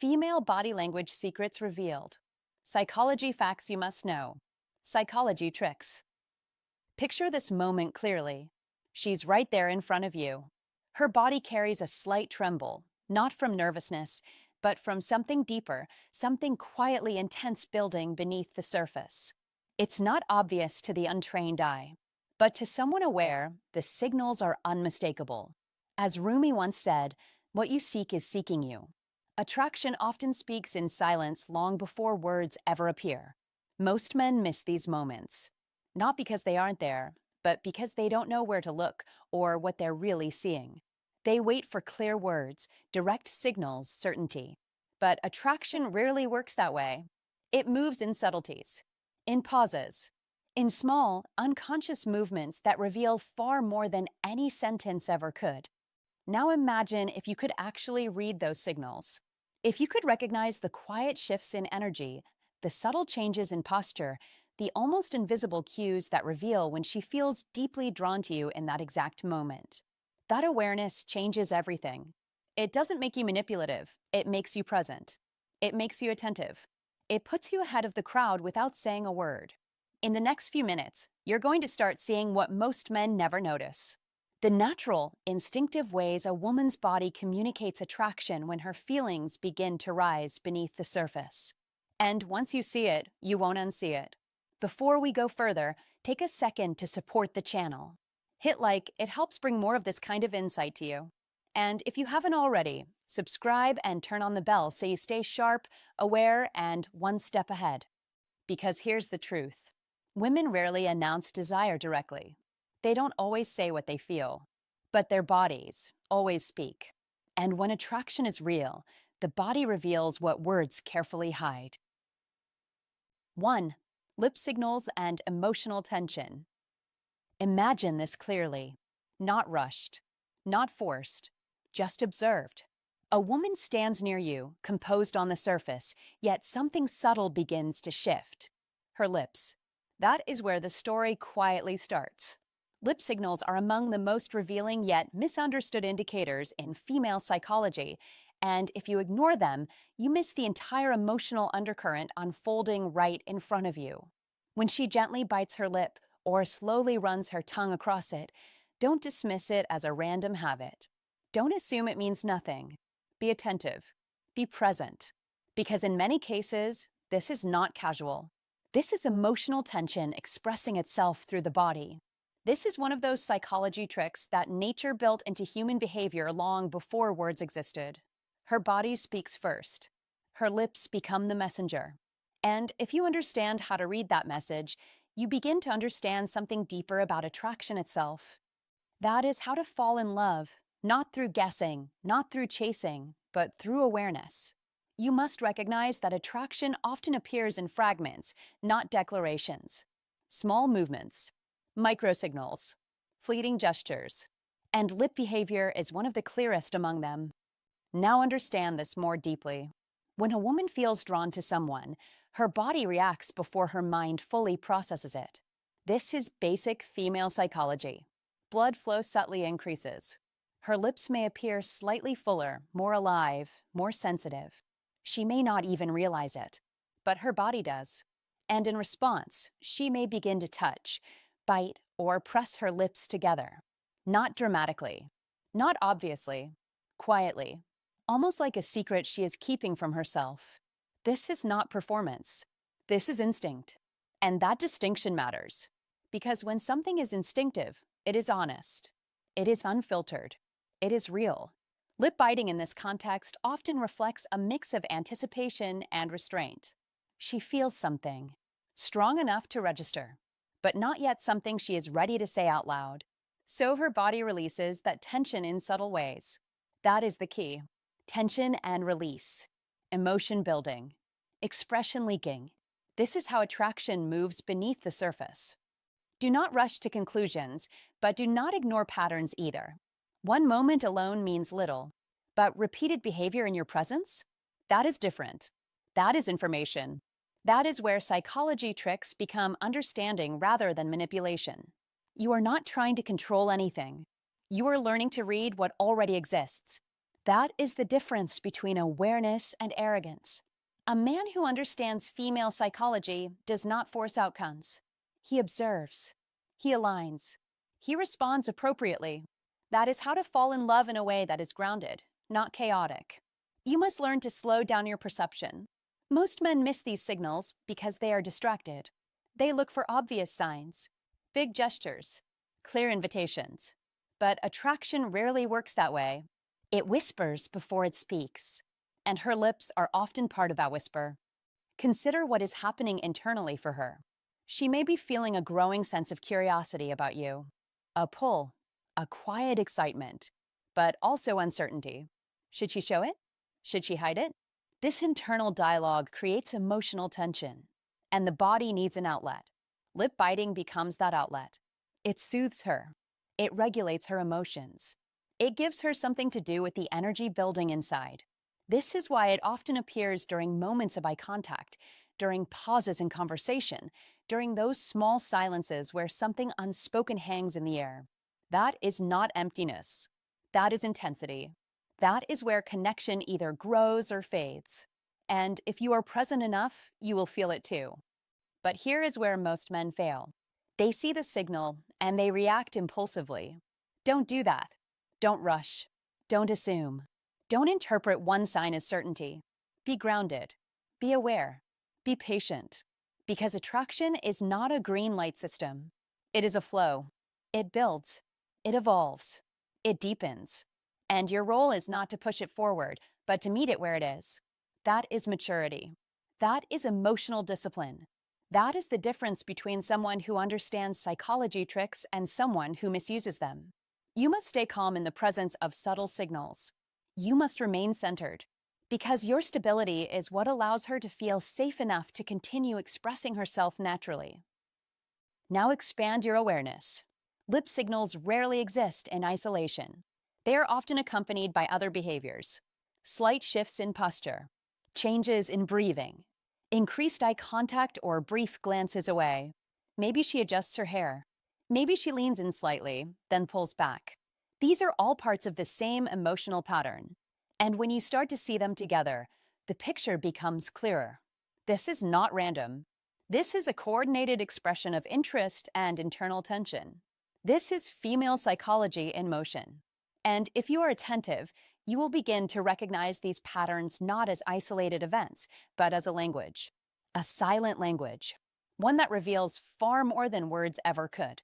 Female body language secrets revealed. Psychology facts you must know. Psychology tricks. Picture this moment clearly. She's right there in front of you. Her body carries a slight tremble, not from nervousness, but from something deeper, something quietly intense building beneath the surface. It's not obvious to the untrained eye, but to someone aware, the signals are unmistakable. As Rumi once said, what you seek is seeking you. Attraction often speaks in silence long before words ever appear. Most men miss these moments, not because they aren't there, but because they don't know where to look or what they're really seeing. They wait for clear words, direct signals, certainty. But attraction rarely works that way. It moves in subtleties, in pauses, in small, unconscious movements that reveal far more than any sentence ever could. Now imagine if you could actually read those signals. If you could recognize the quiet shifts in energy, the subtle changes in posture, the almost invisible cues that reveal when she feels deeply drawn to you in that exact moment. That awareness changes everything. It doesn't make you manipulative, it makes you present. It makes you attentive. It puts you ahead of the crowd without saying a word. In the next few minutes, you're going to start seeing what most men never notice. The natural, instinctive ways a woman's body communicates attraction when her feelings begin to rise beneath the surface. And once you see it, you won't unsee it. Before we go further, take a second to support the channel. Hit like, it helps bring more of this kind of insight to you. And if you haven't already, subscribe and turn on the bell so you stay sharp, aware, and one step ahead. Because here's the truth. Women rarely announce desire directly. They don't always say what they feel, but their bodies always speak. And when attraction is real, the body reveals what words carefully hide. 1. Lip signals and emotional tension. Imagine this clearly. Not rushed, not forced, just observed. A woman stands near you, composed on the surface, yet something subtle begins to shift. Her lips. That is where the story quietly starts. Lip signals are among the most revealing yet misunderstood indicators in female psychology, and if you ignore them, you miss the entire emotional undercurrent unfolding right in front of you. When she gently bites her lip or slowly runs her tongue across it, don't dismiss it as a random habit. Don't assume it means nothing. Be attentive. Be present. Because in many cases, this is not casual. This is emotional tension expressing itself through the body. This is one of those psychology tricks that nature built into human behavior long before words existed. Her body speaks first. Her lips become the messenger. And if you understand how to read that message, you begin to understand something deeper about attraction itself. That is how to fall in love, not through guessing, not through chasing, but through awareness. You must recognize that attraction often appears in fragments, not declarations. Small movements, microsignals, fleeting gestures, and lip behavior is one of the clearest among them. Now understand this more deeply. When a woman feels drawn to someone, her body reacts before her mind fully processes it. This is basic female psychology. Blood flow subtly increases. Her lips may appear slightly fuller, more alive, more sensitive. She may not even realize it, but her body does. And in response, she may begin to touch, bite, or press her lips together. Not dramatically, not obviously, quietly, almost like a secret she is keeping from herself. This is not performance. This is instinct. And that distinction matters. Because when something is instinctive, it is honest. It is unfiltered. It is real. Lip biting in this context often reflects a mix of anticipation and restraint. She feels something, strong enough to register, but not yet something she is ready to say out loud. So her body releases that tension in subtle ways. That is the key. Tension and release. Emotion building. Expression leaking. This is how attraction moves beneath the surface. Do not rush to conclusions, but do not ignore patterns either. One moment alone means little, but repeated behavior in your presence? That is different. That is information. That is where psychology tricks become understanding rather than manipulation. You are not trying to control anything. You are learning to read what already exists. That is the difference between awareness and arrogance. A man who understands female psychology does not force outcomes. He observes. He aligns. He responds appropriately. That is how to fall in love in a way that is grounded, not chaotic. You must learn to slow down your perception. Most men miss these signals because they are distracted. They look for obvious signs, big gestures, clear invitations. But attraction rarely works that way. It whispers before it speaks, and her lips are often part of that whisper. Consider what is happening internally for her. She may be feeling a growing sense of curiosity about you, a pull, a quiet excitement, but also uncertainty. Should she show it? Should she hide it? This internal dialogue creates emotional tension, and the body needs an outlet. Lip biting becomes that outlet. It soothes her. It regulates her emotions. It gives her something to do with the energy building inside. This is why it often appears during moments of eye contact, during pauses in conversation, during those small silences where something unspoken hangs in the air. That is not emptiness. That is intensity. That is where connection either grows or fades. And if you are present enough, you will feel it too. But here is where most men fail. They see the signal and they react impulsively. Don't do that. Don't rush. Don't assume. Don't interpret one sign as certainty. Be grounded. Be aware. Be patient. Because attraction is not a green light system. It is a flow. It builds. It evolves. It deepens. And your role is not to push it forward, but to meet it where it is. That is maturity. That is emotional discipline. That is the difference between someone who understands psychology tricks and someone who misuses them. You must stay calm in the presence of subtle signals. You must remain centered, because your stability is what allows her to feel safe enough to continue expressing herself naturally. Now expand your awareness. Lip signals rarely exist in isolation. They are often accompanied by other behaviors. Slight shifts in posture, changes in breathing, increased eye contact or brief glances away. Maybe she adjusts her hair. Maybe she leans in slightly, then pulls back. These are all parts of the same emotional pattern. And when you start to see them together, the picture becomes clearer. This is not random. This is a coordinated expression of interest and internal tension. This is female psychology in motion. And if you are attentive, you will begin to recognize these patterns not as isolated events, but as a language. A silent language. One that reveals far more than words ever could.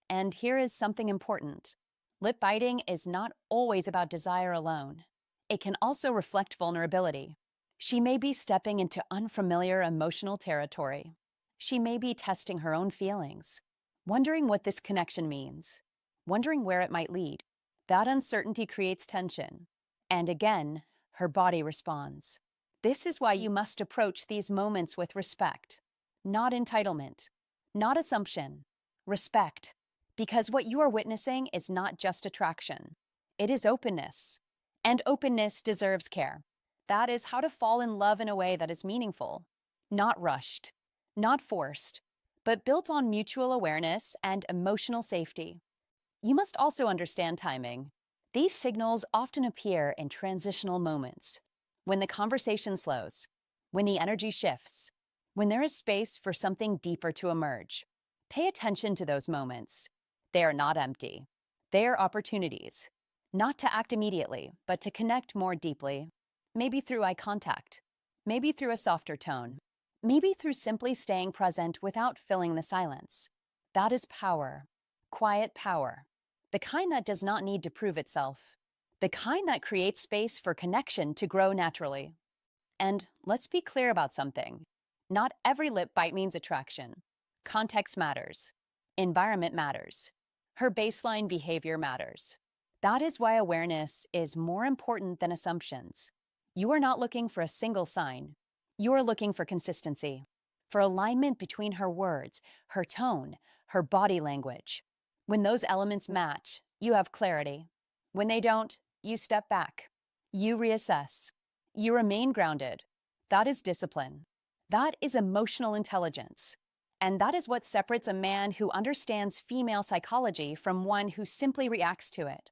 And here is something important. Lip biting is not always about desire alone. It can also reflect vulnerability. She may be stepping into unfamiliar emotional territory. She may be testing her own feelings, wondering what this connection means, wondering where it might lead. That uncertainty creates tension. And again, her body responds. This is why you must approach these moments with respect, not entitlement, not assumption, respect. Because what you are witnessing is not just attraction. It is openness. And openness deserves care. That is how to fall in love in a way that is meaningful, not rushed, not forced, but built on mutual awareness and emotional safety. You must also understand timing. These signals often appear in transitional moments, when the conversation slows, when the energy shifts, when there is space for something deeper to emerge. Pay attention to those moments. They are not empty. They are opportunities, not to act immediately, but to connect more deeply, maybe through eye contact, maybe through a softer tone, maybe through simply staying present without filling the silence. That is power, quiet power, the kind that does not need to prove itself, the kind that creates space for connection to grow naturally. And let's be clear about something. Not every lip bite means attraction. Context matters. Environment matters. Her baseline behavior matters. That is why awareness is more important than assumptions. You are not looking for a single sign. You are looking for consistency, for alignment between her words, her tone, her body language. When those elements match, you have clarity. When they don't, you step back. You reassess. You remain grounded. That is discipline. That is emotional intelligence. And that is what separates a man who understands female psychology from one who simply reacts to it.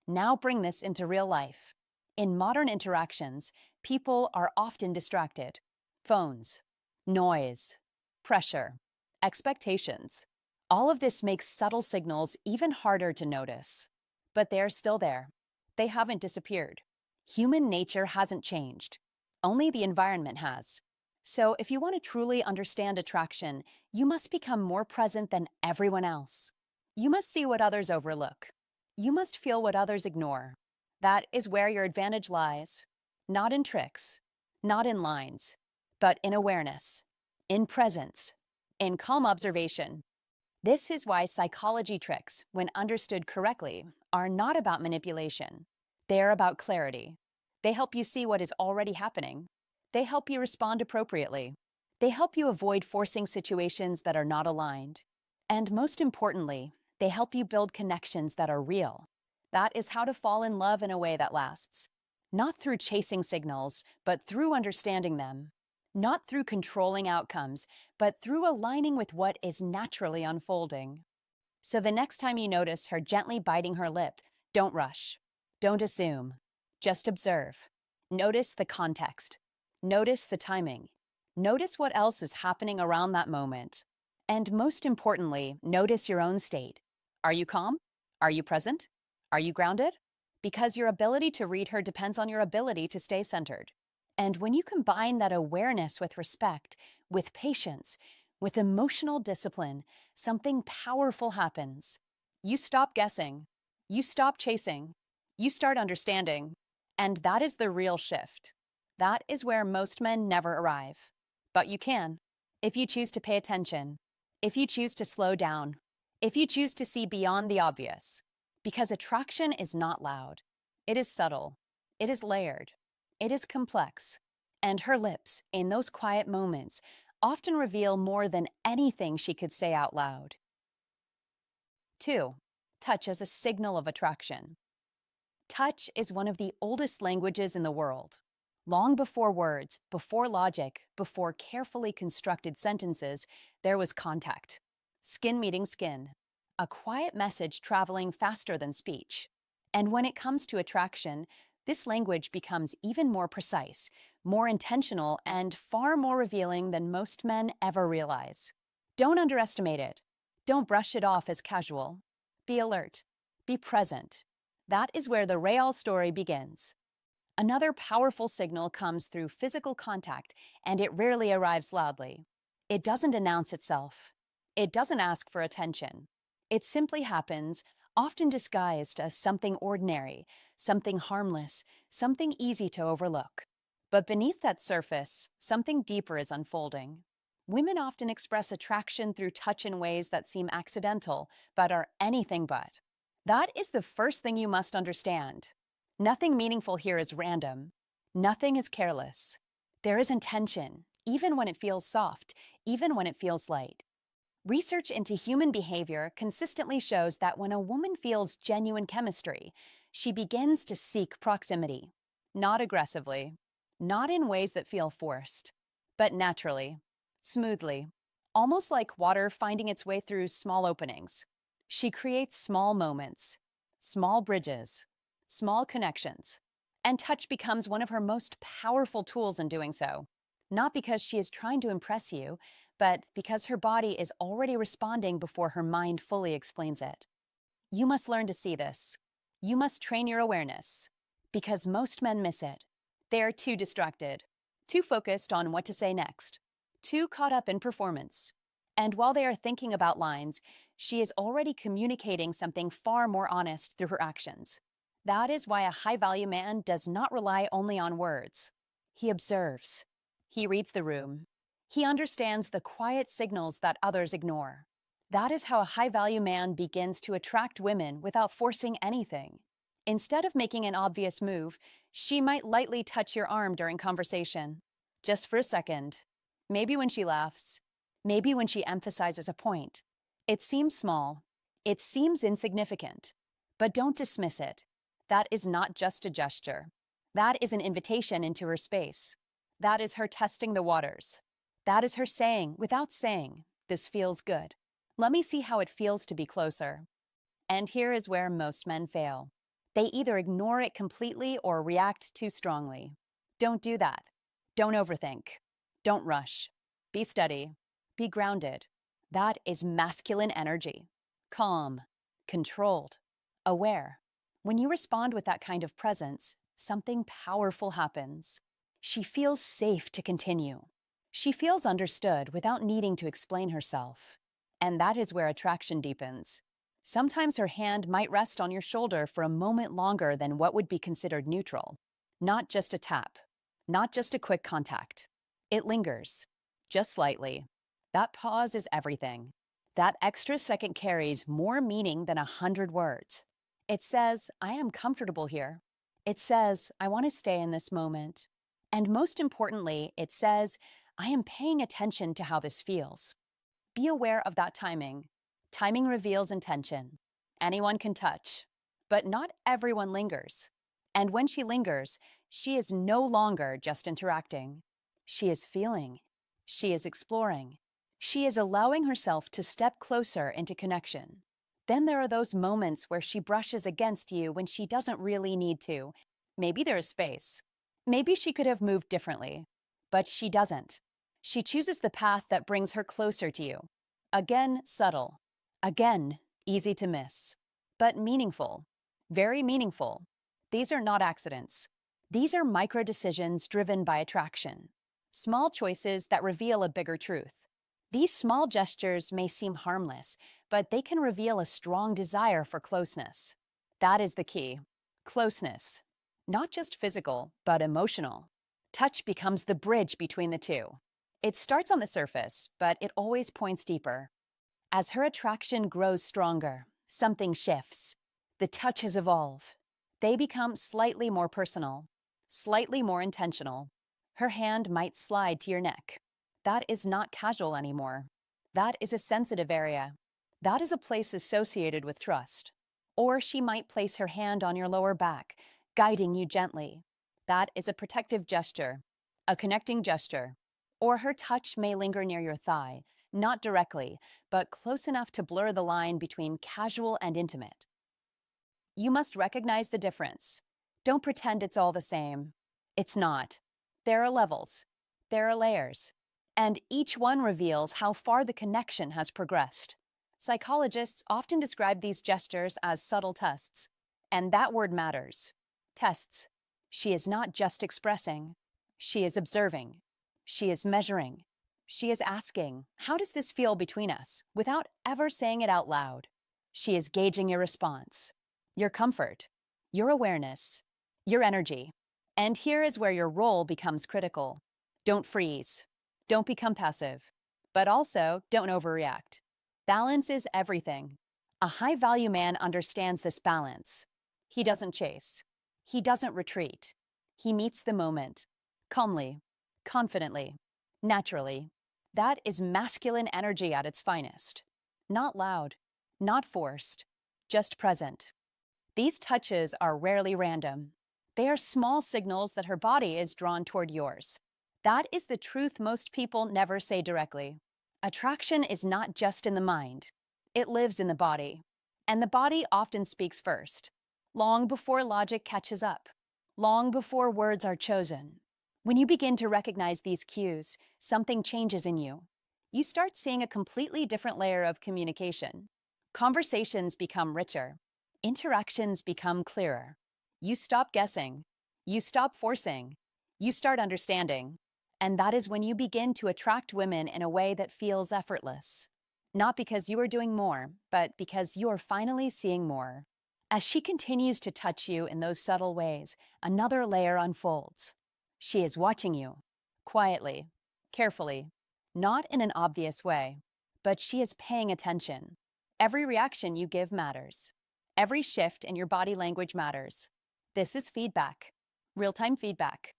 Now bring this into real life. In modern interactions, people are often distracted. Phones, noise, pressure, expectations. All of this makes subtle signals even harder to notice. But they're still there. They haven't disappeared. Human nature hasn't changed. Only the environment has. So if you want to truly understand attraction, you must become more present than everyone else. You must see what others overlook. You must feel what others ignore. That is where your advantage lies. Not in tricks, not in lines, but in awareness, in presence, in calm observation. This is why psychology tricks, when understood correctly, are not about manipulation. They are about clarity. They help you see what is already happening. They help you respond appropriately. They help you avoid forcing situations that are not aligned. And most importantly, they help you build connections that are real. That is how to fall in love in a way that lasts. Not through chasing signals, but through understanding them. Not through controlling outcomes, but through aligning with what is naturally unfolding. So the next time you notice her gently biting her lip, don't rush. Don't assume. Just observe. Notice the context. Notice the timing. Notice what else is happening around that moment. And most importantly, notice your own state. Are you calm? Are you present? Are you grounded? Because your ability to read her depends on your ability to stay centered. And when you combine that awareness with respect, with patience, with emotional discipline, something powerful happens. You stop guessing. You stop chasing. You start understanding. And that is the real shift. That is where most men never arrive. But you can, if you choose to pay attention, if you choose to slow down, if you choose to see beyond the obvious. Because attraction is not loud. It is subtle. It is layered. It is complex. And her lips, in those quiet moments, often reveal more than anything she could say out loud. 2. Touch as a signal of attraction. Touch is one of the oldest languages in the world. Long before words, before logic, before carefully constructed sentences, there was contact. Skin meeting skin. A quiet message traveling faster than speech. And when it comes to attraction, this language becomes even more precise, more intentional, and far more revealing than most men ever realize. Don't underestimate it. Don't brush it off as casual. Be alert. Be present. That is where the real story begins. Another powerful signal comes through physical contact, and it rarely arrives loudly. It doesn't announce itself. It doesn't ask for attention. It simply happens, often disguised as something ordinary, something harmless, something easy to overlook. But beneath that surface, something deeper is unfolding. Women often express attraction through touch in ways that seem accidental, but are anything but. That is the first thing you must understand. Nothing meaningful here is random. Nothing is careless. There is intention, even when it feels soft, even when it feels light. Research into human behavior consistently shows that when a woman feels genuine chemistry, she begins to seek proximity. Not aggressively, not in ways that feel forced, but naturally, smoothly, almost like water finding its way through small openings. She creates small moments, small bridges, small connections, and touch becomes one of her most powerful tools in doing so. Not because she is trying to impress you, but because her body is already responding before her mind fully explains it. You must learn to see this. You must train your awareness, because most men miss it. They are too distracted, too focused on what to say next, too caught up in performance. And while they are thinking about lines, she is already communicating something far more honest through her actions. That is why a high-value man does not rely only on words. He observes. He reads the room. He understands the quiet signals that others ignore. That is how a high-value man begins to attract women without forcing anything. Instead of making an obvious move, she might lightly touch your arm during conversation. Just for a second. Maybe when she laughs. Maybe when she emphasizes a point. It seems small. It seems insignificant. But don't dismiss it. That is not just a gesture. That is an invitation into her space. That is her testing the waters. That is her saying, without saying, "This feels good. Let me see how it feels to be closer." And here is where most men fail. They either ignore it completely or react too strongly. Don't do that. Don't overthink. Don't rush. Be steady. Be grounded. That is masculine energy. Calm, controlled, aware. When you respond with that kind of presence, something powerful happens. She feels safe to continue. She feels understood without needing to explain herself. And that is where attraction deepens. Sometimes her hand might rest on your shoulder for a moment longer than what would be considered neutral. Not just a tap, not just a quick contact. It lingers, just slightly. That pause is everything. That extra second carries more meaning than 100 words. It says, I am comfortable here. It says, I want to stay in this moment. And most importantly, it says, I am paying attention to how this feels. Be aware of that timing. Timing reveals intention. Anyone can touch, but not everyone lingers. And when she lingers, she is no longer just interacting. She is feeling. She is exploring. She is allowing herself to step closer into connection. Then there are those moments where she brushes against you when she doesn't really need to. Maybe there is space. Maybe she could have moved differently, but she doesn't. She chooses the path that brings her closer to you. Again, subtle. Again, easy to miss. But meaningful. Very meaningful. These are not accidents. These are micro decisions driven by attraction. Small choices that reveal a bigger truth. These small gestures may seem harmless, but they can reveal a strong desire for closeness. That is the key. Closeness. Not just physical, but emotional. Touch becomes the bridge between the two. It starts on the surface, but it always points deeper. As her attraction grows stronger, something shifts. The touches evolve. They become slightly more personal, slightly more intentional. Her hand might slide to your neck. That is not casual anymore. That is a sensitive area. That is a place associated with trust. Or she might place her hand on your lower back, guiding you gently. That is a protective gesture, a connecting gesture. Or her touch may linger near your thigh, not directly, but close enough to blur the line between casual and intimate. You must recognize the difference. Don't pretend it's all the same. It's not. There are levels. There are layers. And each one reveals how far the connection has progressed. Psychologists often describe these gestures as subtle tests. And that word matters. Tests. She is not just expressing. She is observing. She is measuring. She is asking, how does this feel between us, without ever saying it out loud? She is gauging your response, your comfort, your awareness, your energy. And here is where your role becomes critical. Don't freeze. Don't become passive. But also, don't overreact. Balance is everything. A high-value man understands this balance. He doesn't chase. He doesn't retreat. He meets the moment, calmly, confidently, naturally. That is masculine energy at its finest. Not loud, not forced, just present. These touches are rarely random. They are small signals that her body is drawn toward yours. That is the truth most people never say directly. Attraction is not just in the mind. It lives in the body. And the body often speaks first, long before logic catches up, long before words are chosen. When you begin to recognize these cues, something changes in you. You start seeing a completely different layer of communication. Conversations become richer. Interactions become clearer. You stop guessing. You stop forcing. You start understanding. And that is when you begin to attract women in a way that feels effortless. Not because you are doing more, but because you are finally seeing more. As she continues to touch you in those subtle ways, another layer unfolds. She is watching you, quietly, carefully, not in an obvious way, but she is paying attention. Every reaction you give matters. Every shift in your body language matters. This is feedback, real-time feedback.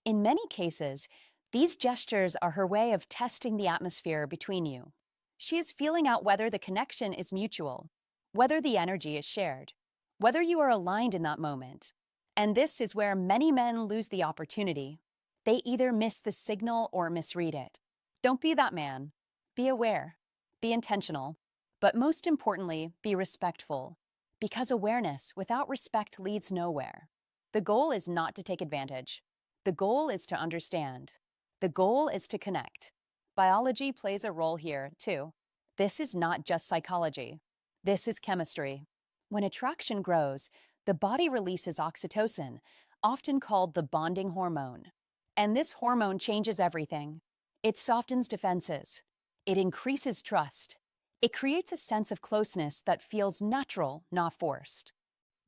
In many cases, these gestures are her way of testing the atmosphere between you. She is feeling out whether the connection is mutual, whether the energy is shared, whether you are aligned in that moment. And this is where many men lose the opportunity. They either miss the signal or misread it. Don't be that man. Be aware. Be intentional. But most importantly, be respectful. Because awareness without respect leads nowhere. The goal is not to take advantage. The goal is to understand. The goal is to connect. Biology plays a role here, too. This is not just psychology. This is chemistry. When attraction grows, the body releases oxytocin, often called the bonding hormone. And this hormone changes everything. It softens defenses. It increases trust. It creates a sense of closeness that feels natural, not forced.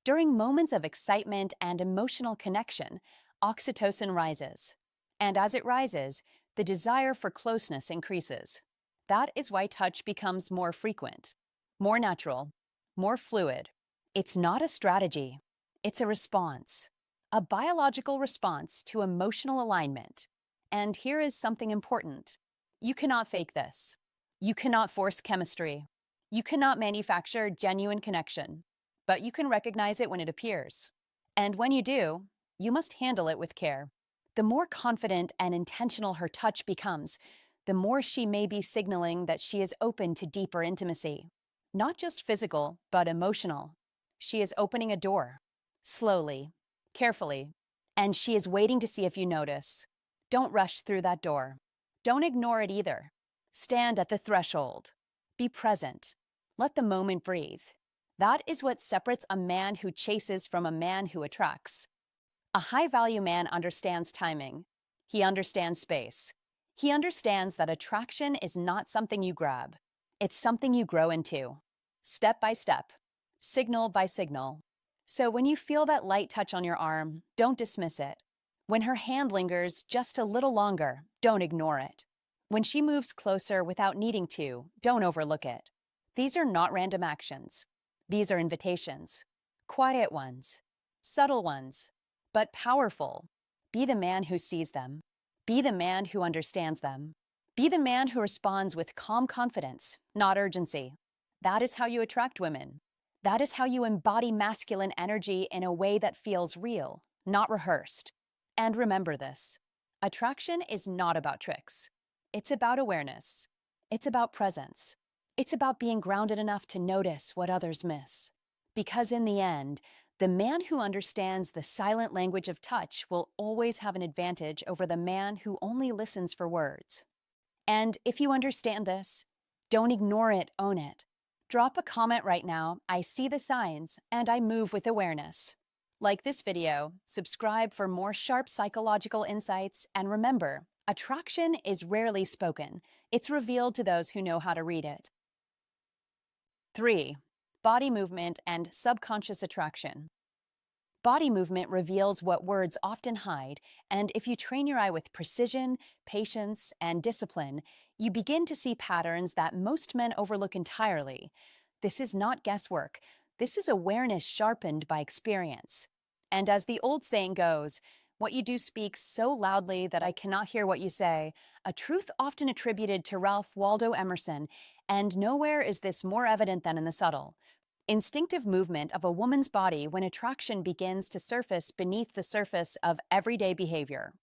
During moments of excitement and emotional connection, oxytocin rises. And as it rises, the desire for closeness increases. That is why touch becomes more frequent, more natural, more fluid. It's not a strategy. It's a response. A biological response to emotional alignment. And here is something important. You cannot fake this. You cannot force chemistry. You cannot manufacture genuine connection. But you can recognize it when it appears. And when you do, you must handle it with care. The more confident and intentional her touch becomes, the more she may be signaling that she is open to deeper intimacy. Not just physical, but emotional. She is opening a door. Slowly, carefully. And she is waiting to see if you notice. Don't rush through that door. Don't ignore it either. Stand at the threshold. Be present. Let the moment breathe. That is what separates a man who chases from a man who attracts. A high-value man understands timing. He understands space. He understands that attraction is not something you grab. It's something you grow into. Step by step. Signal by signal. So when you feel that light touch on your arm, don't dismiss it. When her hand lingers just a little longer, don't ignore it. When she moves closer without needing to, don't overlook it. These are not random actions. These are invitations. Quiet ones. Subtle ones. But powerful. Be the man who sees them. Be the man who understands them. Be the man who responds with calm confidence, not urgency. That is how you attract women. That is how you embody masculine energy in a way that feels real, not rehearsed. And remember this. Attraction is not about tricks. It's about awareness. It's about presence. It's about being grounded enough to notice what others miss. Because in the end, the man who understands the silent language of touch will always have an advantage over the man who only listens for words. And if you understand this, don't ignore it, own it. Drop a comment right now. I see the signs, and I move with awareness. Like this video, subscribe for more sharp psychological insights, and remember, attraction is rarely spoken. It's revealed to those who know how to read it. 3. Body movement and subconscious attraction. Body movement reveals what words often hide, and if you train your eye with precision, patience, and discipline, you begin to see patterns that most men overlook entirely. This is not guesswork. This is awareness sharpened by experience. And as the old saying goes, what you do speaks so loudly that I cannot hear what you say, a truth often attributed to Ralph Waldo Emerson, and nowhere is this more evident than in the subtle, instinctive movement of a woman's body when attraction begins to surface beneath the surface of everyday behavior.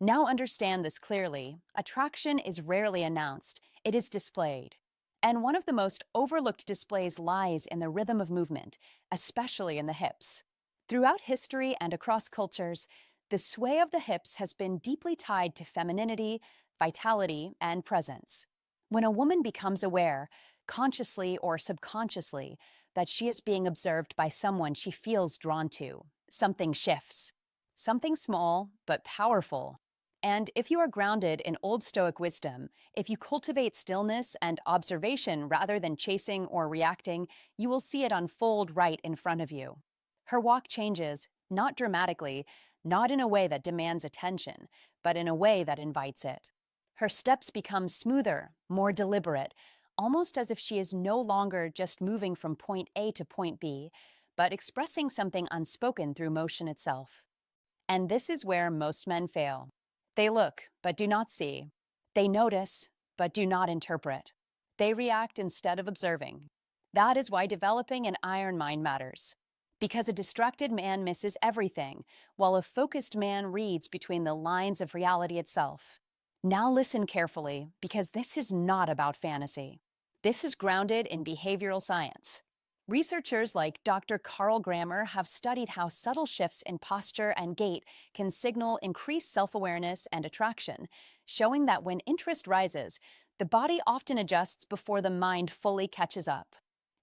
Now understand this clearly. Attraction is rarely announced, it is displayed. And one of the most overlooked displays lies in the rhythm of movement, especially in the hips. Throughout history and across cultures, the sway of the hips has been deeply tied to femininity, vitality, and presence. When a woman becomes aware, consciously or subconsciously, that she is being observed by someone she feels drawn to, something shifts. Something small, but powerful. And if you are grounded in old Stoic wisdom, if you cultivate stillness and observation rather than chasing or reacting, you will see it unfold right in front of you. Her walk changes, not dramatically, not in a way that demands attention, but in a way that invites it. Her steps become smoother, more deliberate, almost as if she is no longer just moving from point A to point B, but expressing something unspoken through motion itself. And this is where most men fail. They look, but do not see. They notice, but do not interpret. They react instead of observing. That is why developing an iron mind matters. Because a distracted man misses everything, while a focused man reads between the lines of reality itself. Now listen carefully, because this is not about fantasy. This is grounded in behavioral science. Researchers like Dr. Carl Grammer have studied how subtle shifts in posture and gait can signal increased self awareness and attraction, showing that when interest rises, the body often adjusts before the mind fully catches up.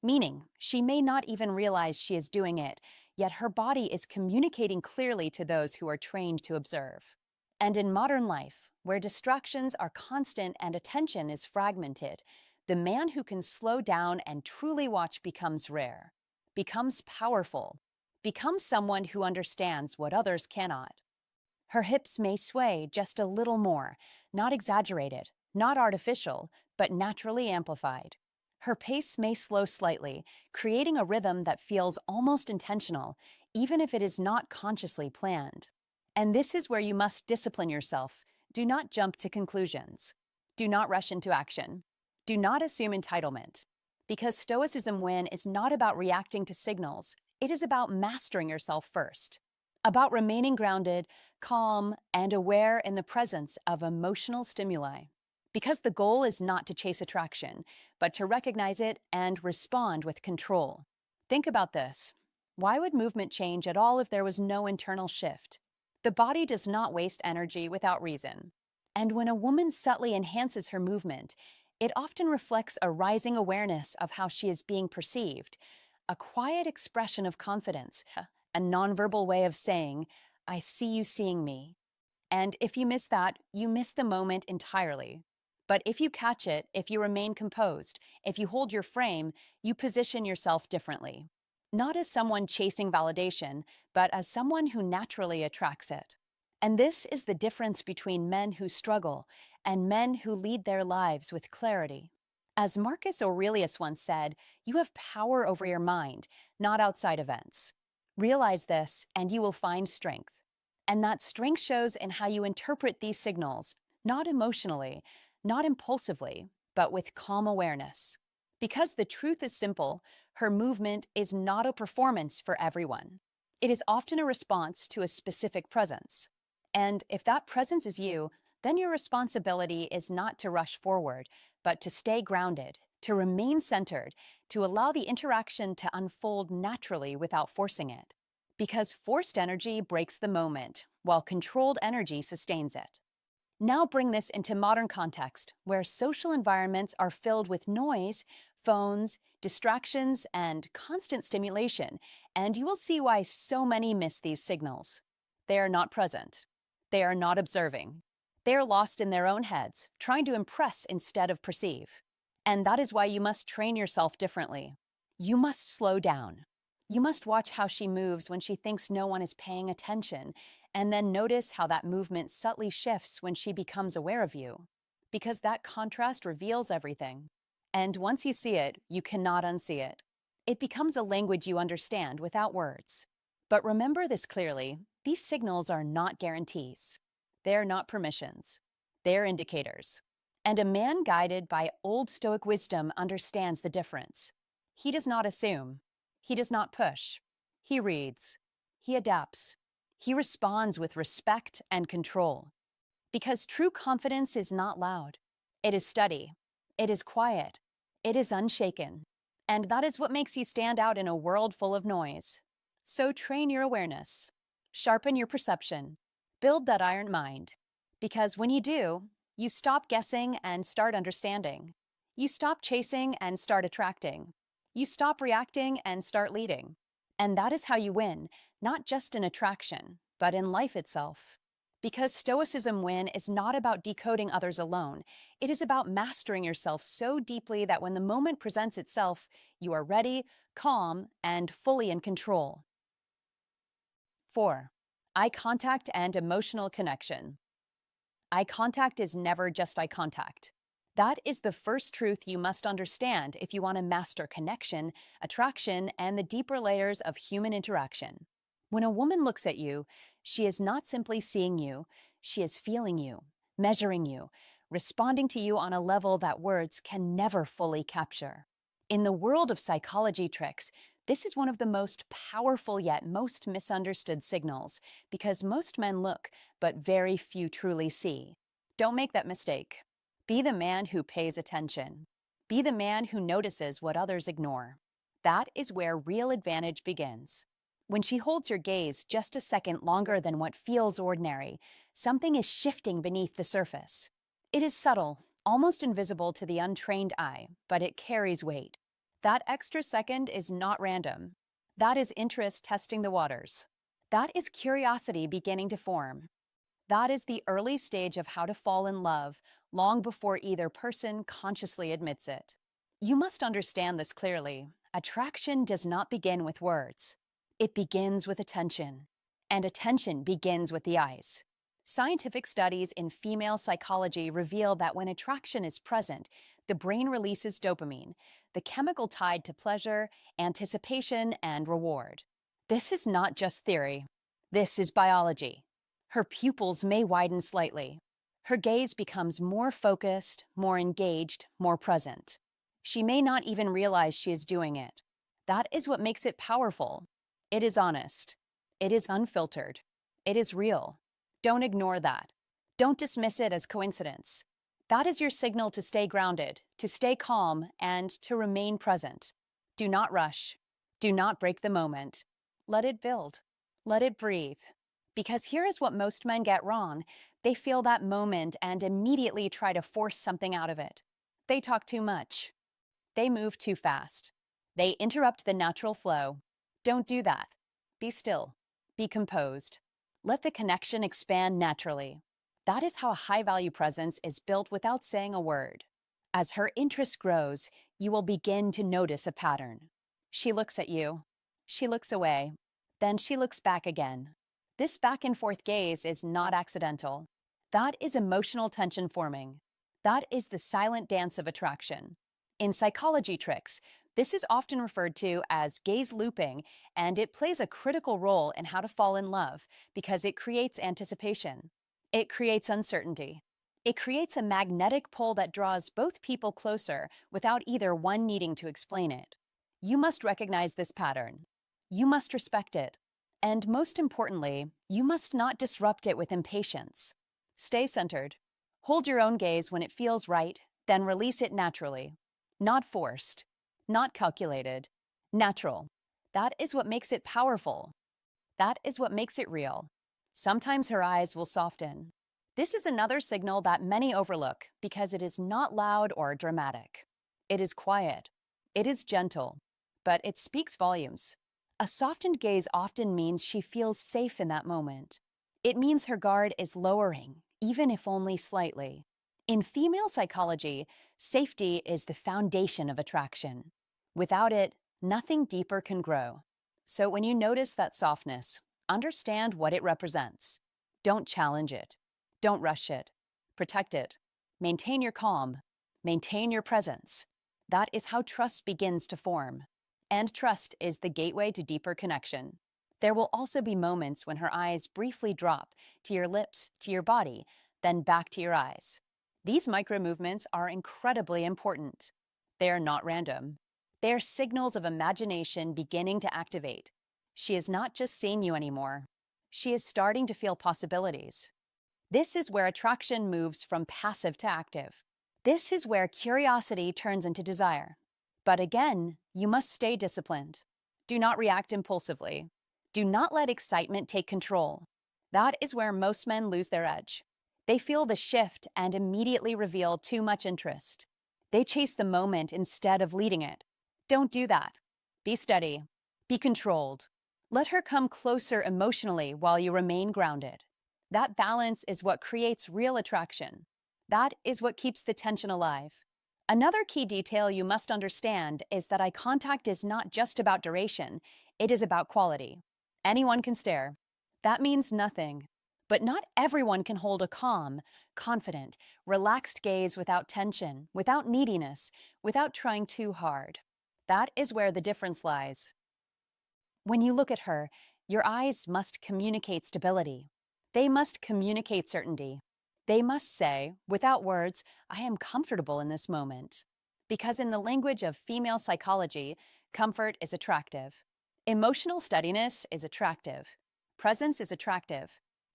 Meaning, she may not even realize she is doing it, yet her body is communicating clearly to those who are trained to observe. And in modern life, where distractions are constant and attention is fragmented, the man who can slow down and truly watch becomes rare, becomes powerful, becomes someone who understands what others cannot. Her hips may sway just a little more, not exaggerated, not artificial, but naturally amplified. Her pace may slow slightly, creating a rhythm that feels almost intentional, even if it is not consciously planned. And this is where you must discipline yourself. Do not jump to conclusions. Do not rush into action. Do not assume entitlement. Because Stoicism win is not about reacting to signals, it is about mastering yourself first. About remaining grounded, calm, and aware in the presence of emotional stimuli. Because the goal is not to chase attraction, but to recognize it and respond with control. Think about this. Why would movement change at all if there was no internal shift? The body does not waste energy without reason. And when a woman subtly enhances her movement, it often reflects a rising awareness of how she is being perceived, a quiet expression of confidence, a nonverbal way of saying, I see you seeing me. And if you miss that, you miss the moment entirely. But if you catch it, if you remain composed, if you hold your frame, you position yourself differently. Not as someone chasing validation, but as someone who naturally attracts it. And this is the difference between men who struggle and men who lead their lives with clarity. As Marcus Aurelius once said, you have power over your mind, not outside events. Realize this, and you will find strength. And that strength shows in how you interpret these signals, not emotionally, not impulsively, but with calm awareness. Because the truth is simple, her movement is not a performance for everyone. It is often a response to a specific presence. And if that presence is you, then your responsibility is not to rush forward, but to stay grounded, to remain centered, to allow the interaction to unfold naturally without forcing it. Because forced energy breaks the moment, while controlled energy sustains it. Now bring this into modern context, where social environments are filled with noise, phones, distractions, and constant stimulation, and you will see why so many miss these signals. They are not present. They are not observing. They are lost in their own heads, trying to impress instead of perceive. And that is why you must train yourself differently. You must slow down. You must watch how she moves when she thinks no one is paying attention, and then notice how that movement subtly shifts when she becomes aware of you. Because that contrast reveals everything. And once you see it, you cannot unsee it. It becomes a language you understand without words. But remember this clearly, these signals are not guarantees. They are not permissions. They are indicators. And a man guided by old Stoic wisdom understands the difference. He does not assume. He does not push. He reads. He adapts. He responds with respect and control. Because true confidence is not loud. It is steady. It is quiet. It is unshaken. And that is what makes you stand out in a world full of noise. So train your awareness. Sharpen your perception. Build that iron mind. Because when you do, you stop guessing and start understanding. You stop chasing and start attracting. You stop reacting and start leading. And that is how you win, not just in attraction, but in life itself. Because Stoicism win is not about decoding others alone. It is about mastering yourself so deeply that when the moment presents itself, you are ready, calm, and fully in control. 4. Eye contact and emotional connection. Eye contact is never just eye contact. That is the first truth you must understand if you want to master connection, attraction, and the deeper layers of human interaction. When a woman looks at you, she is not simply seeing you, she is feeling you, measuring you, responding to you on a level that words can never fully capture. In the world of psychology tricks, this is one of the most powerful yet most misunderstood signals, because most men look, but very few truly see. Don't make that mistake. Be the man who pays attention. Be the man who notices what others ignore. That is where real advantage begins. When she holds your gaze just a second longer than what feels ordinary, something is shifting beneath the surface. It is subtle, almost invisible to the untrained eye, but it carries weight. That extra second is not random. That is interest testing the waters. That is curiosity beginning to form. That is the early stage of how to fall in love, long before either person consciously admits it. You must understand this clearly. Attraction does not begin with words. It begins with attention. And attention begins with the eyes. Scientific studies in female psychology reveal that when attraction is present, the brain releases dopamine, the chemical tied to pleasure, anticipation, and reward. This is not just theory. This is biology. Her pupils may widen slightly. Her gaze becomes more focused, more engaged, more present. She may not even realize she is doing it. That is what makes it powerful. It is honest. It is unfiltered. It is real. Don't ignore that. Don't dismiss it as coincidence. That is your signal to stay grounded, to stay calm, and to remain present. Do not rush. Do not break the moment. Let it build. Let it breathe. Because here is what most men get wrong. They feel that moment and immediately try to force something out of it. They talk too much. They move too fast. They interrupt the natural flow. Don't do that. Be still. Be composed. Let the connection expand naturally. That is how a high-value presence is built without saying a word. As her interest grows, you will begin to notice a pattern. She looks at you. She looks away. Then she looks back again. This back-and-forth gaze is not accidental. That is emotional tension forming. That is the silent dance of attraction. In psychology tricks, this is often referred to as gaze looping, and it plays a critical role in how to fall in love because it creates anticipation. It creates uncertainty. It creates a magnetic pull that draws both people closer without either one needing to explain it. You must recognize this pattern. You must respect it. And most importantly, you must not disrupt it with impatience. Stay centered. Hold your own gaze when it feels right, then release it naturally. Not forced. Not calculated. Natural. That is what makes it powerful. That is what makes it real. Sometimes her eyes will soften. This is another signal that many overlook because it is not loud or dramatic. It is quiet. It is gentle. But it speaks volumes. A softened gaze often means she feels safe in that moment. It means her guard is lowering, even if only slightly. In female psychology, safety is the foundation of attraction. Without it, nothing deeper can grow. So when you notice that softness, understand what it represents. Don't challenge it. Don't rush it. Protect it. Maintain your calm. Maintain your presence. That is how trust begins to form. And trust is the gateway to deeper connection. There will also be moments when her eyes briefly drop to your lips, to your body, then back to your eyes. These micro movements are incredibly important. They are not random. They are signals of imagination beginning to activate. She is not just seeing you anymore. She is starting to feel possibilities. This is where attraction moves from passive to active. This is where curiosity turns into desire. But again, you must stay disciplined. Do not react impulsively. Do not let excitement take control. That is where most men lose their edge. They feel the shift and immediately reveal too much interest. They chase the moment instead of leading it. Don't do that. Be steady. Be controlled. Let her come closer emotionally while you remain grounded. That balance is what creates real attraction. That is what keeps the tension alive. Another key detail you must understand is that eye contact is not just about duration, it is about quality. Anyone can stare. That means nothing. But not everyone can hold a calm, confident, relaxed gaze without tension, without neediness, without trying too hard. That is where the difference lies. When you look at her, your eyes must communicate stability. They must communicate certainty. They must say, without words, I am comfortable in this moment. Because in the language of female psychology, comfort is attractive. Emotional steadiness is attractive. Presence is attractive.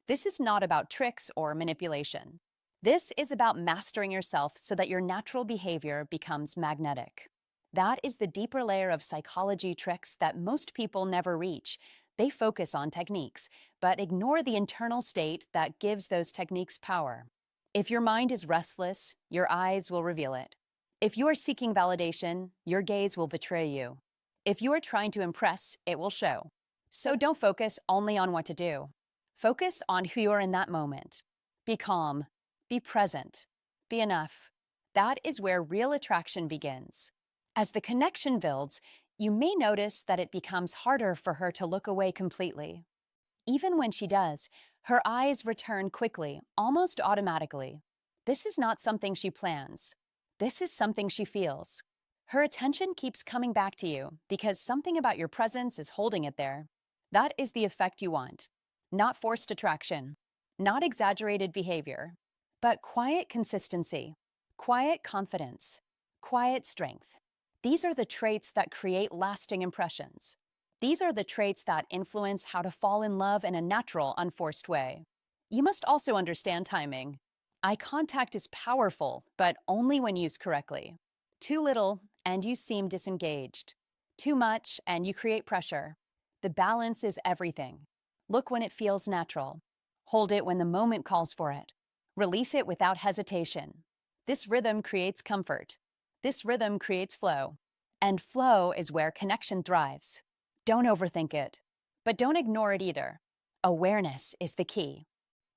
This is not about tricks or manipulation. This is about mastering yourself so that your natural behavior becomes magnetic. That is the deeper layer of psychology tricks that most people never reach. They focus on techniques, but ignore the internal state that gives those techniques power. If your mind is restless, your eyes will reveal it. If you are seeking validation, your gaze will betray you. If you are trying to impress, it will show. So don't focus only on what to do. Focus on who you are in that moment. Be calm, be present, be enough. That is where real attraction begins. As the connection builds, you may notice that it becomes harder for her to look away completely. Even when she does, her eyes return quickly, almost automatically. This is not something she plans. This is something she feels. Her attention keeps coming back to you because something about your presence is holding it there. That is the effect you want. Not forced attraction, not exaggerated behavior, but quiet consistency, quiet confidence, quiet strength. These are the traits that create lasting impressions. These are the traits that influence how to fall in love in a natural, unforced way. You must also understand timing. Eye contact is powerful, but only when used correctly. Too little, and you seem disengaged. Too much, and you create pressure. The balance is everything. Look when it feels natural. Hold it when the moment calls for it. Release it without hesitation. This rhythm creates comfort. This rhythm creates flow. And flow is where connection thrives. Don't overthink it, but don't ignore it either. Awareness is the key.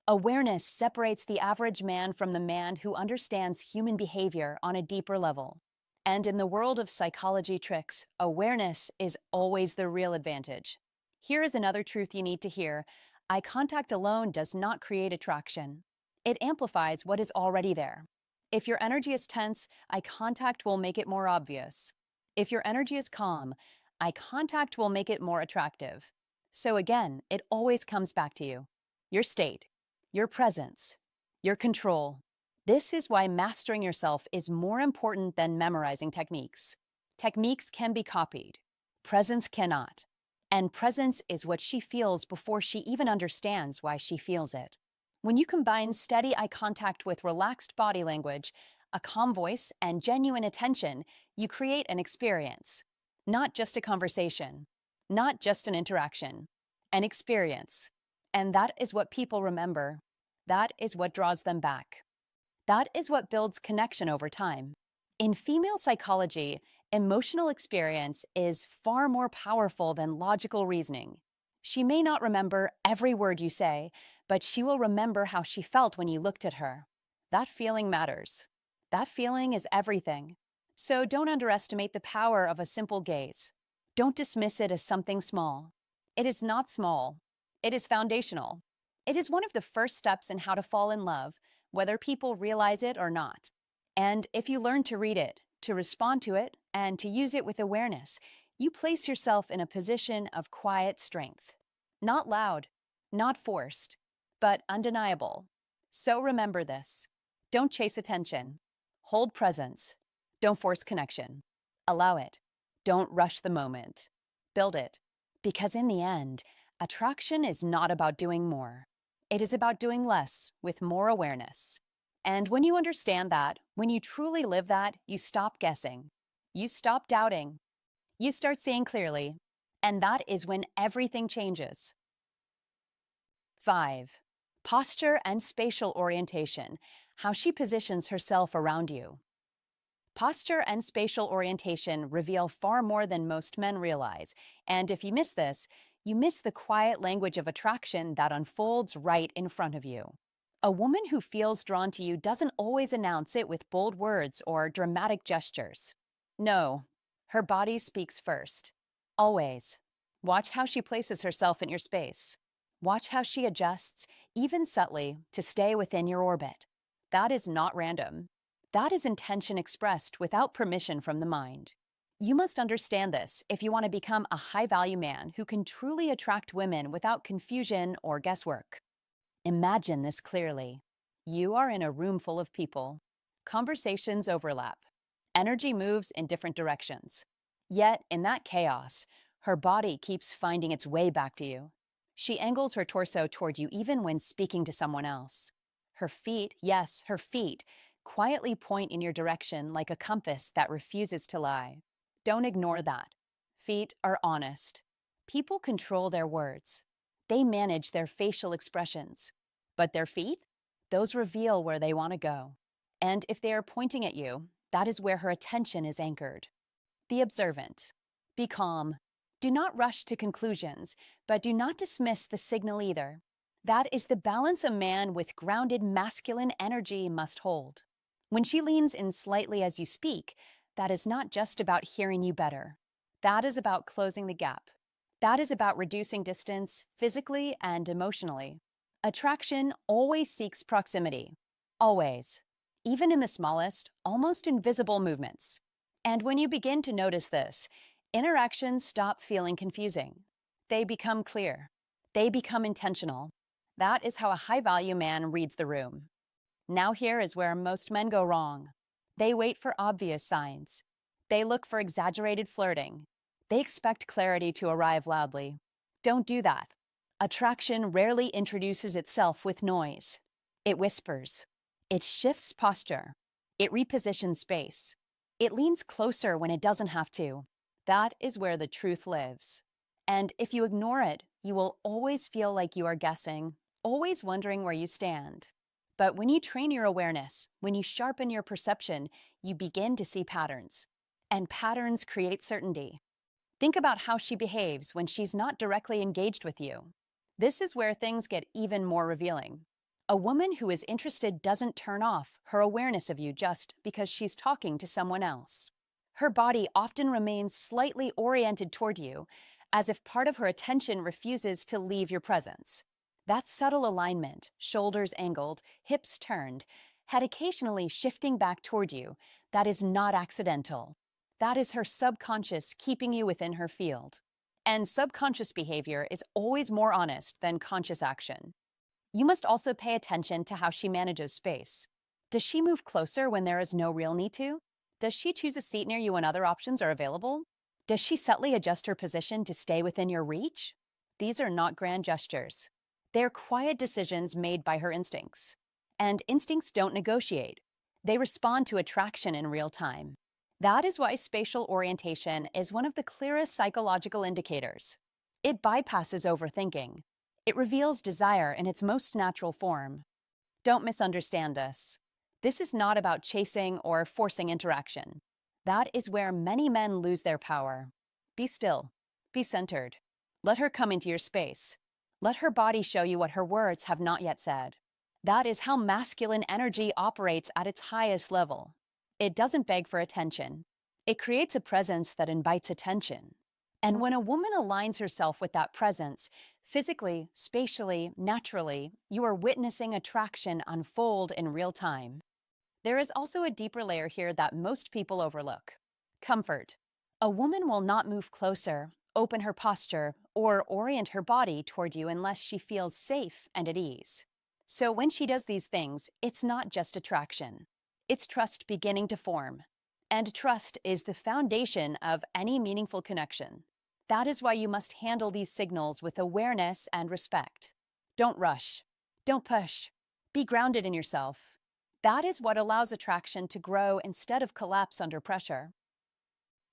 Awareness separates the average man from the man who understands human behavior on a deeper level. And in the world of psychology tricks, awareness is always the real advantage. Here is another truth you need to hear. Eye contact alone does not create attraction. It amplifies what is already there. If your energy is tense, eye contact will make it more obvious. If your energy is calm, eye contact will make it more attractive. So again, it always comes back to you. Your state, your presence, your control. This is why mastering yourself is more important than memorizing techniques. Techniques can be copied. Presence cannot. And presence is what she feels before she even understands why she feels it. When you combine steady eye contact with relaxed body language, a calm voice, and genuine attention, you create an experience. Not just a conversation, not just an interaction, an experience. And that is what people remember. That is what draws them back. That is what builds connection over time. In female psychology, emotional experience is far more powerful than logical reasoning. She may not remember every word you say, but she will remember how she felt when you looked at her. That feeling matters. That feeling is everything. So don't underestimate the power of a simple gaze. Don't dismiss it as something small. It is not small. It is foundational. It is one of the first steps in how to fall in love, whether people realize it or not. And if you learn to read it, to respond to it, and to use it with awareness, you place yourself in a position of quiet strength. Not loud, not forced, but undeniable. So remember this. Don't chase attention. Hold presence. Don't force connection. Allow it. Don't rush the moment. Build it. Because in the end, attraction is not about doing more. It is about doing less with more awareness. And when you understand that, when you truly live that, you stop guessing. You stop doubting. You start seeing clearly. And that is when everything changes. 5. Posture and spatial orientation, how she positions herself around you. Posture and spatial orientation reveal far more than most men realize, and if you miss this, you miss the quiet language of attraction that unfolds right in front of you. A woman who feels drawn to you doesn't always announce it with bold words or dramatic gestures. No, her body speaks first. Always. Watch how she places herself in your space. Watch how she adjusts, even subtly, to stay within your orbit. That is not random. That is intention expressed without permission from the mind. You must understand this if you want to become a high-value man who can truly attract women without confusion or guesswork. Imagine this clearly. You are in a room full of people. Conversations overlap. Energy moves in different directions. Yet, in that chaos, her body keeps finding its way back to you. She angles her torso toward you even when speaking to someone else. Her feet, yes, her feet, quietly point in your direction like a compass that refuses to lie. Don't ignore that. Feet are honest. People control their words. They manage their facial expressions. But their feet? Those reveal where they want to go. And if they are pointing at you, that is where her attention is anchored. Be observant. Be calm. Do not rush to conclusions, but do not dismiss the signal either. That is the balance a man with grounded masculine energy must hold. When she leans in slightly as you speak, that is not just about hearing you better. That is about closing the gap. That is about reducing distance physically and emotionally. Attraction always seeks proximity. Always. Even in the smallest, almost invisible movements. And when you begin to notice this, interactions stop feeling confusing. They become clear. They become intentional. That is how a high-value man reads the room. Now here is where most men go wrong. They wait for obvious signs. They look for exaggerated flirting. They expect clarity to arrive loudly. Don't do that. Attraction rarely introduces itself with noise. It whispers. It shifts posture. It repositions space. It leans closer when it doesn't have to. That is where the truth lives. And if you ignore it, you will always feel like you are guessing, always wondering where you stand. But when you train your awareness, when you sharpen your perception, you begin to see patterns. And patterns create certainty. Think about how she behaves when she's not directly engaged with you. This is where things get even more revealing. A woman who is interested doesn't turn off her awareness of you just because she's talking to someone else. Her body often remains slightly oriented toward you, as if part of her attention refuses to leave your presence. That subtle alignment, shoulders angled, hips turned, head occasionally shifting back toward you, that is not accidental. That is her subconscious keeping you within her field. And subconscious behavior is always more honest than conscious action. You must also pay attention to how she manages space. Does she move closer when there is no real need to? Does she choose a seat near you when other options are available? Does she subtly adjust her position to stay within your reach? These are not grand gestures. They are quiet decisions made by her instincts. And instincts don't negotiate. They respond to attraction in real time. That is why spatial orientation is one of the clearest psychological indicators. It bypasses overthinking. It reveals desire in its most natural form. Don't misunderstand this. This is not about chasing or forcing interaction. That is where many men lose their power. Be still. Be centered. Let her come into your space. Let her body show you what her words have not yet said. That is how masculine energy operates at its highest level. It doesn't beg for attention. It creates a presence that invites attention. And when a woman aligns herself with that presence, physically, spatially, naturally, you are witnessing attraction unfold in real time. There is also a deeper layer here that most people overlook. Comfort. A woman will not move closer, open her posture, or orient her body toward you unless she feels safe and at ease. So when she does these things, it's not just attraction. It's trust beginning to form. And trust is the foundation of any meaningful connection. That is why you must handle these signals with awareness and respect. Don't rush. Don't push. Be grounded in yourself. That is what allows attraction to grow instead of collapse under pressure.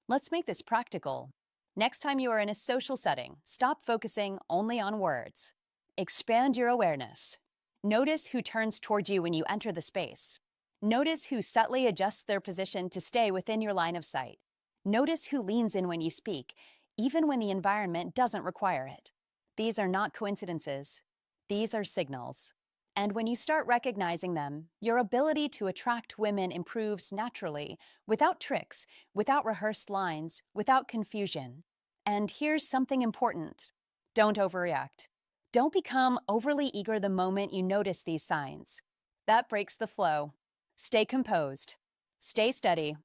Let's make this practical. Next time you are in a social setting, stop focusing only on words. Expand your awareness. Notice who turns toward you when you enter the space. Notice who subtly adjusts their position to stay within your line of sight. Notice who leans in when you speak, even when the environment doesn't require it. These are not coincidences. These are signals. And when you start recognizing them, your ability to attract women improves naturally, without tricks, without rehearsed lines, without confusion. And here's something important. Don't overreact. Don't become overly eager the moment you notice these signs. That breaks the flow. Stay composed. Stay steady.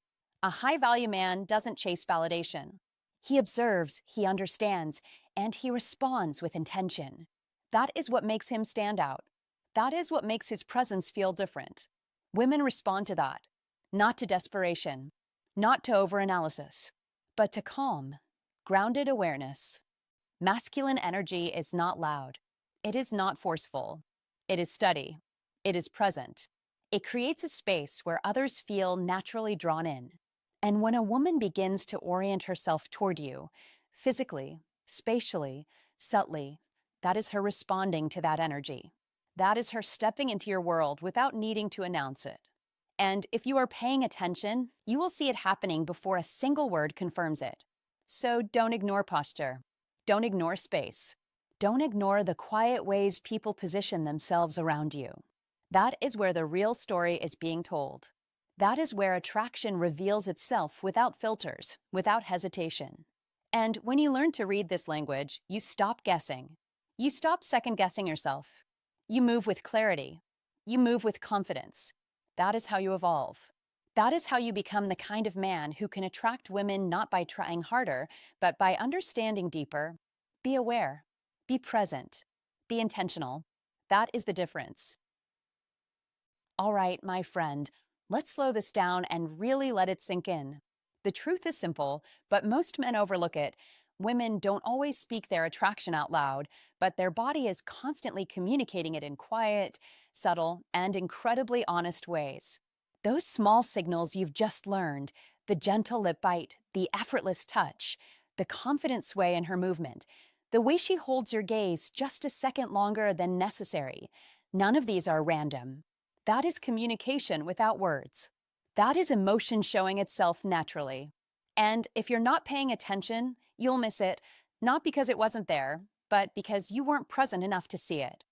A high-value man doesn't chase validation. He observes, he understands, and he responds with intention. That is what makes him stand out. That is what makes his presence feel different. Women respond to that, not to desperation, not to overanalysis, but to calm, grounded awareness. Masculine energy is not loud. It is not forceful. It is steady. It is present. It creates a space where others feel naturally drawn in. And when a woman begins to orient herself toward you, physically, spatially, subtly, that is her responding to that energy. That is her stepping into your world without needing to announce it. And if you are paying attention, you will see it happening before a single word confirms it. So don't ignore posture. Don't ignore space. Don't ignore the quiet ways people position themselves around you. That is where the real story is being told. That is where attraction reveals itself without filters, without hesitation. And when you learn to read this language, you stop guessing. You stop second-guessing yourself. You move with clarity. You move with confidence. That is how you evolve. That is how you become the kind of man who can attract women not by trying harder, but by understanding deeper. Be aware. Be present. Be intentional. That is the difference. All right, my friend, let's slow this down and really let it sink in. The truth is simple, but most men overlook it. Women don't always speak their attraction out loud, but their body is constantly communicating it in quiet, subtle, and incredibly honest ways. Those small signals you've just learned, the gentle lip bite, the effortless touch, the confident sway in her movement, the way she holds your gaze just a second longer than necessary, none of these are random. That is communication without words. That is emotion showing itself naturally. And if you're not paying attention, you'll miss it, not because it wasn't there, but because you weren't present enough to see it.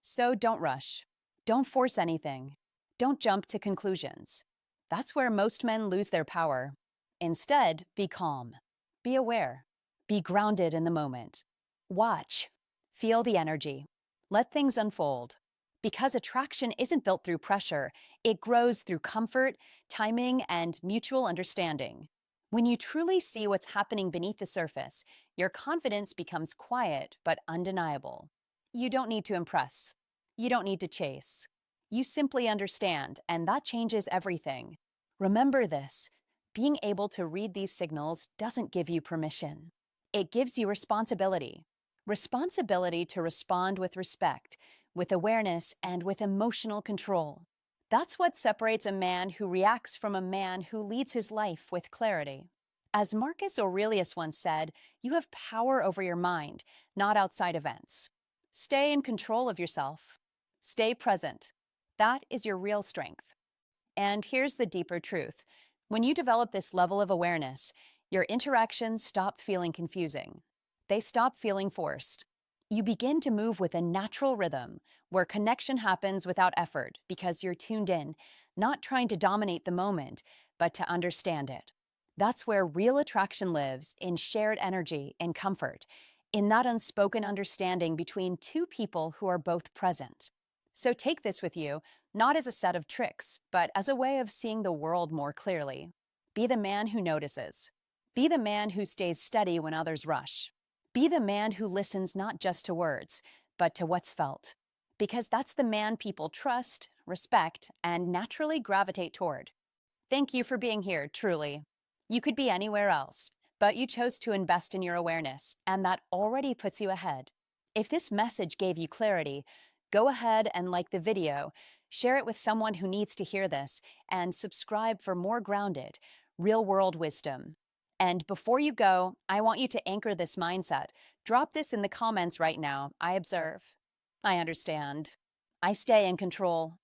So don't rush. Don't force anything. Don't jump to conclusions. That's where most men lose their power. Instead, be calm. Be aware. Be grounded in the moment. Watch. Feel the energy. Let things unfold. Because attraction isn't built through pressure, it grows through comfort, timing, and mutual understanding. When you truly see what's happening beneath the surface, your confidence becomes quiet but undeniable. You don't need to impress. You don't need to chase. You simply understand, and that changes everything. Remember this: being able to read these signals doesn't give you permission. It gives you responsibility. Responsibility to respond with respect, with awareness, and with emotional control. That's what separates a man who reacts from a man who leads his life with clarity. As Marcus Aurelius once said, you have power over your mind, not outside events. Stay in control of yourself. Stay present. That is your real strength. And here's the deeper truth. When you develop this level of awareness, your interactions stop feeling confusing. They stop feeling forced. You begin to move with a natural rhythm where connection happens without effort because you're tuned in, not trying to dominate the moment, but to understand it. That's where real attraction lives, in shared energy and comfort, in that unspoken understanding between two people who are both present. So take this with you, not as a set of tricks, but as a way of seeing the world more clearly. Be the man who notices. Be the man who stays steady when others rush. Be the man who listens not just to words, but to what's felt. Because that's the man people trust, respect, and naturally gravitate toward. Thank you for being here, truly. You could be anywhere else, but you chose to invest in your awareness, and that already puts you ahead. If this message gave you clarity, go ahead and like the video, share it with someone who needs to hear this, and subscribe for more grounded, real-world wisdom. And before you go, I want you to anchor this mindset. Drop this in the comments right now. I observe. I understand. I stay in control.